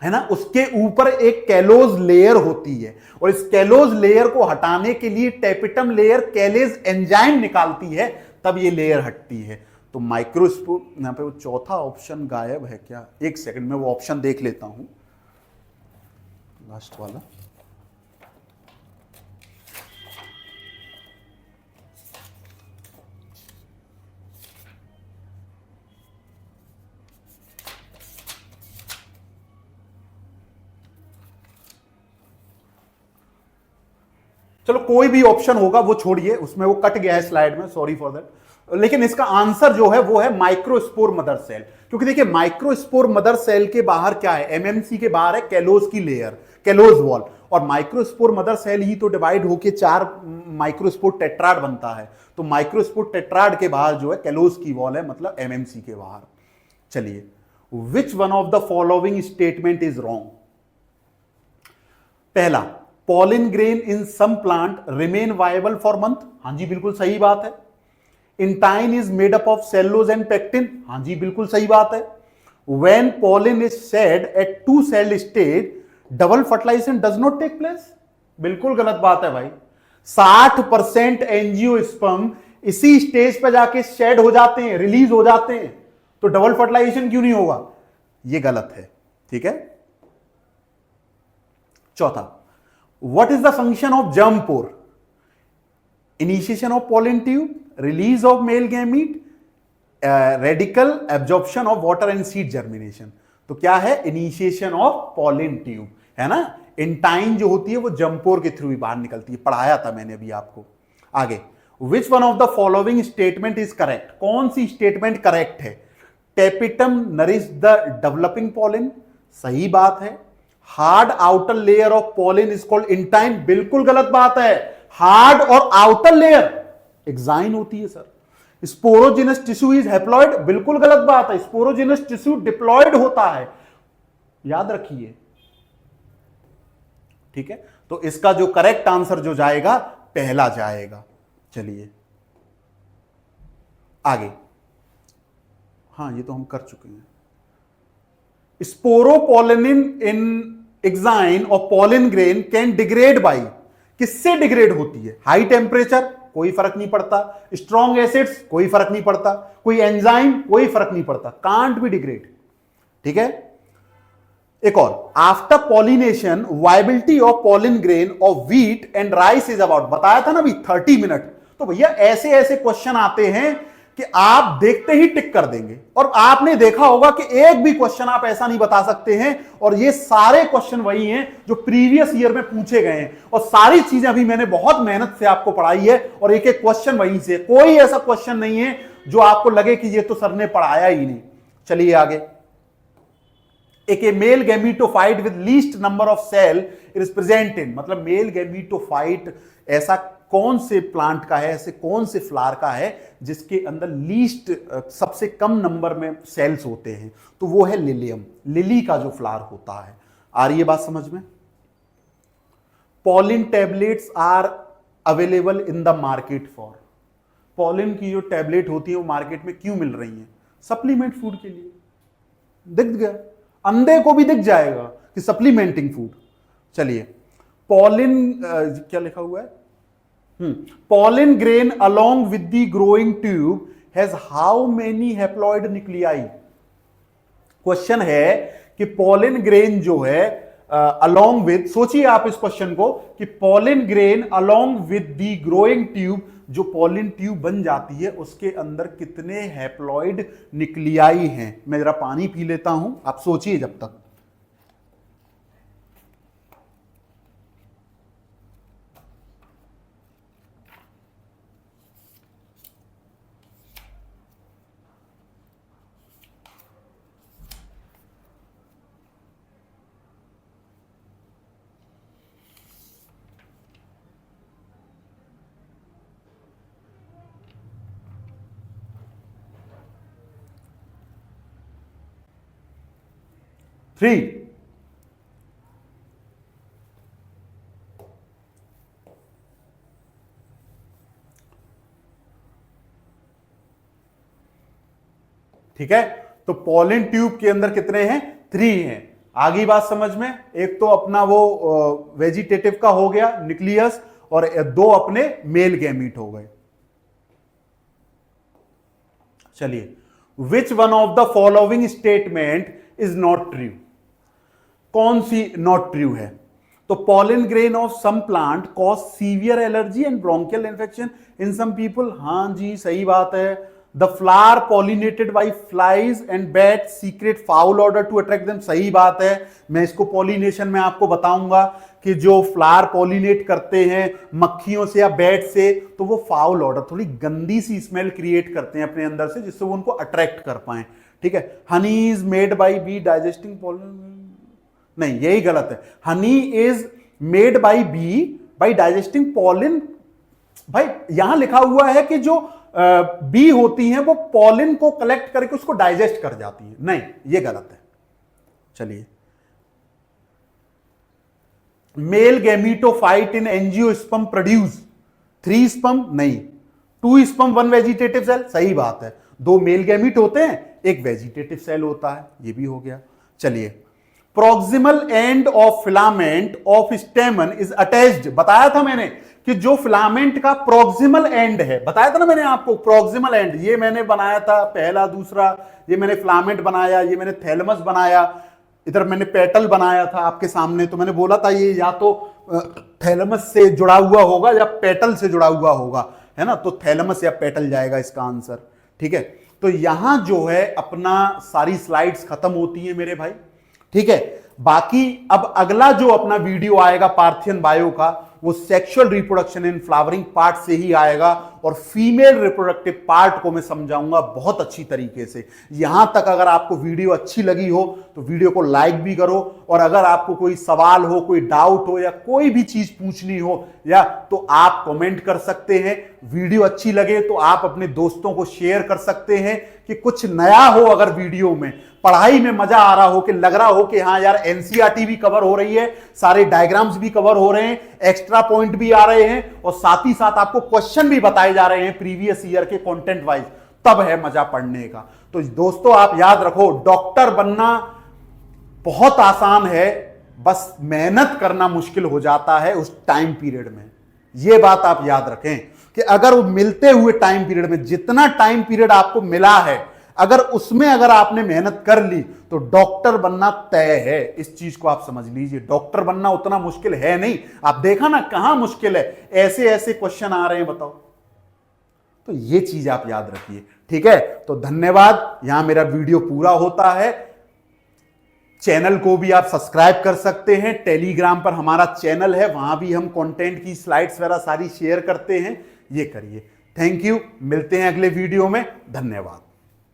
है ना, उसके ऊपर एक कैलोज लेयर होती है, और इस कैलोज लेयर को हटाने के लिए टेपिटम लेयर कैलेज एंजाइम निकालती है, तब ये लेयर हटती है। तो माइक्रोस्पोर, यहां पे वो चौथा ऑप्शन गायब है क्या? एक सेकंड में वो ऑप्शन देख लेता हूं, लास्ट वाला। चलो कोई भी ऑप्शन होगा वो छोड़िए, उसमें वो कट गया है स्लाइड में, सॉरी फॉर दैट। लेकिन इसका आंसर जो है वो है माइक्रोस्पोर मदर सेल। क्योंकि देखिए माइक्रोस्पोर मदर सेल के बाहर क्या है? एमएमसी के बाहर है कैलोज की लेयर, कैलोज वॉल, और माइक्रोस्पोर मदर सेल ही तो डिवाइड होकर 4 माइक्रोस्पोर टेट्राड बनता है। तो माइक्रोस्पोर टेट्राड के बाहर जो है कैलोज की वॉल है, मतलब एमएमसी के बाहर। चलिए, which one of the following statement is wrong? पहला, pollen grain in some plant remain viable for month. हां जी बिल्कुल सही बात है। Intine is made up of cellulose and pectin. हां जी बिल्कुल सही बात है। When pollen is shed at 2 celled stage double fertilization does not take place. बिल्कुल गलत बात है भाई। 60% एंजियोस्पर्म इसी स्टेज पर जाके शेड हो जाते हैं, रिलीज हो जाते हैं। तो डबल फर्टिलाइजेशन क्यों नहीं होगा? ये गलत है, ठीक है। चौथा, what is the function of germ pore? Initiation of pollen tube, release of male gamete, radicle absorption of water and seed germination. तो क्या है? इनिशिएशन ऑफ पॉलन ट्यूब, है ना। इंटाइन जो होती है वो जम्पोर के थ्रू ही बाहर निकलती है, पढ़ाया था मैंने अभी आपको। आगे, विच one of the following statement is correct? कौन सी स्टेटमेंट करेक्ट है? Tapetum nourish the developing pollen, सही बात है। Hard outer layer of pollen is called intine, बिल्कुल गलत बात है। हार्ड और आउटर लेयर एक्साइन होती है sir. Sporogenous tissue is haploid, बिल्कुल गलत बात है। स्पोरोजिनस टिश्यू डिप्लॉयड होता है, याद रखिए, ठीक है। तो इसका जो करेक्ट आंसर जो जाएगा, पहला जाएगा। चलिए आगे, हाँ ये तो हम कर चुके हैं। स्पोरोपोलिन इन एक्साइन और pollen grain can degrade by, किससे डिग्रेड होती है? हाई टेम्परेचर, कोई फर्क नहीं पड़ता। स्ट्रॉन्ग एसिड्स, कोई फर्क नहीं पड़ता। कोई एंजाइम, कोई फर्क नहीं पड़ता। कांट बी डिग्रेड, ठीक है। एक और, after pollination viability of pollen grain of wheat and rice is about, बताया था ना अभी 30 मिनट। तो भैया ऐसे ऐसे क्वेश्चन आते हैं कि आप देखते ही टिक कर देंगे। और आपने देखा होगा कि एक भी क्वेश्चन आप ऐसा नहीं बता सकते हैं, और ये सारे क्वेश्चन वही हैं जो प्रीवियस ईयर में पूछे गए हैं, और सारी चीजें अभी मैंने बहुत मेहनत से आपको पढ़ाई है, और एक एक क्वेश्चन वहीं से। कोई ऐसा क्वेश्चन नहीं है जो आपको लगे कि ये तो सर ने पढ़ाया ही नहीं। चलिए आगे, एक male gametophyte with least number of cell is present in, मतलब मेल गैमीटोफाइट ऐसा कौन से प्लांट का है, ऐसे कौन से फ्लावर का है जिसके अंदर लीस्ट सबसे कम नंबर में सेल्स होते हैं? तो वो है लिलियम, लिली का जो फ्लावर होता है। आ रही है बात समझ में? Pollen tablets are available in the market for, pollen की जो टैबलेट होती है वो मार्केट में क्यों मिल रही है? सप्लीमेंट फूड के लिए। दिख गया, अंधे को भी दिख जाएगा कि सप्लीमेंटिंग फूड। चलिए, पॉलिन क्या लिखा हुआ है? Pollen grain along with the growing tube has how many haploid nuclei? Question है कि पॉलिन ग्रेन जो है along with, सोचिए आप इस क्वेश्चन को कि pollen grain along with the growing tube, जो पॉलिन ट्यूब बन जाती है उसके अंदर कितने हैप्लॉइड न्यूक्लियाई हैं? मैं जरा पानी पी लेता हूं, आप सोचिए जब तक। थ्री, ठीक है। तो पॉलिन ट्यूब के अंदर कितने हैं? 3 हैं। आगे बात समझ में? एक तो अपना वो वेजिटेटिव का हो गया न्यूक्लियस, और 2 अपने मेल गैमीट हो गए। चलिए, which one of the following statement is not true? कौन सी नॉट ट्रू है? तो pollen grain of some plant cause severe allergy and bronchial infection in some people, हां जी सही बात है। The flower pollinated by flies and bat secrete foul order to attract them, सही बात है। मैं इसको पॉलिनेशन में आपको बताऊंगा कि जो फ्लावर पॉलिनेट करते हैं मक्खियों से या बैट से, तो वो फाउल ऑर्डर, थोड़ी गंदी सी स्मेल क्रिएट करते हैं अपने अंदर से, जिससे वो उनको अट्रैक्ट कर पाए, ठीक है। Honey is made by bee digesting pollen, नहीं यही गलत है। Honey is made by bee by digesting pollen. भाई यहां लिखा हुआ है कि जो बी होती हैं वो पॉलिन को कलेक्ट करके उसको डाइजेस्ट कर जाती है, नहीं ये गलत है। चलिए, male gametophyte in angiosperm produce 3 sperm, नहीं 2 स्पर्म 1 वेजिटेटिव सेल, सही बात है। 2 मेल गैमीट होते हैं, 1 वेजिटेटिव सेल होता है, ये भी हो गया। चलिए, proximal end of filament of स्टेमन is attached, बताया था मैंने कि जो फिलामेंट का प्रोक्सिमल एंड है, बताया था ना मैंने आपको प्रोक्सिमल एंड, ये मैंने बनाया था पहला, दूसरा ये मैंने फिलामेंट बनाया, ये मैंने थैलेमस बनाया, इधर मैंने पेटल बनाया था आपके सामने। तो मैंने बोला था ये या तो थैलेमस से जुड़ा हुआ होगा या पेटल से जुड़ा हुआ होगा, है ना, तो थैलेमस या पेटल जाएगा इसका आंसर। ठीक है, तो यहां जो है अपना सारी स्लाइड्स खत्म होती है मेरे भाई। ठीक है, बाकी अब अगला जो अपना वीडियो आएगा पार्थियन बायो का, वो sexual reproduction in flowering part से ही आएगा, और फीमेल रिप्रोडक्टिव पार्ट को मैं समझाऊंगा बहुत अच्छी तरीके से। यहां तक अगर आपको वीडियो अच्छी लगी हो तो वीडियो को लाइक भी करो, और अगर आपको कोई सवाल हो, कोई डाउट हो, या कोई भी चीज पूछनी हो या तो आप कमेंट कर सकते हैं। वीडियो अच्छी लगे तो आप अपने दोस्तों को शेयर कर सकते हैं कि कुछ नया हो, अगर वीडियो में पढ़ाई में मजा आ रहा हो, कि लग रहा हो कि हाँ यार एनसीईआरटी भी कवर हो रही है, सारे डायग्राम्स भी कवर हो रहे हैं, एक्स्ट्रा पॉइंट भी आ रहे हैं, और साथ ही साथ आपको क्वेश्चन भी बताए जा रहे हैं प्रीवियस ईयर के कंटेंट वाइज, तब है मजा पढ़ने का। तो दोस्तों आप याद रखो, डॉक्टर बनना बहुत आसान है, बस मेहनत करना मुश्किल हो जाता है उस टाइम पीरियड में। यह बात आप याद रखें कि अगर वो मिलते हुए टाइम पीरियड में, जितना टाइम पीरियड आपको मिला है, अगर उसमें अगर आपने मेहनत कर ली तो डॉक्टर बनना तय है। इस चीज को आप समझ लीजिए, डॉक्टर बनना उतना मुश्किल है नहीं। आप देखा ना कहां मुश्किल है, ऐसे ऐसे क्वेश्चन आ रहे हैं, बताओ। तो ये चीज आप याद रखिए। ठीक है, तो धन्यवाद। यहां मेरा वीडियो पूरा होता है। चैनल को भी आप सब्सक्राइब कर सकते हैं, टेलीग्राम पर हमारा चैनल है, वहां भी हम कंटेंट की स्लाइड्स वगैरह सारी शेयर करते हैं। ये करिए। थैंक यू, मिलते हैं अगले वीडियो में। धन्यवाद।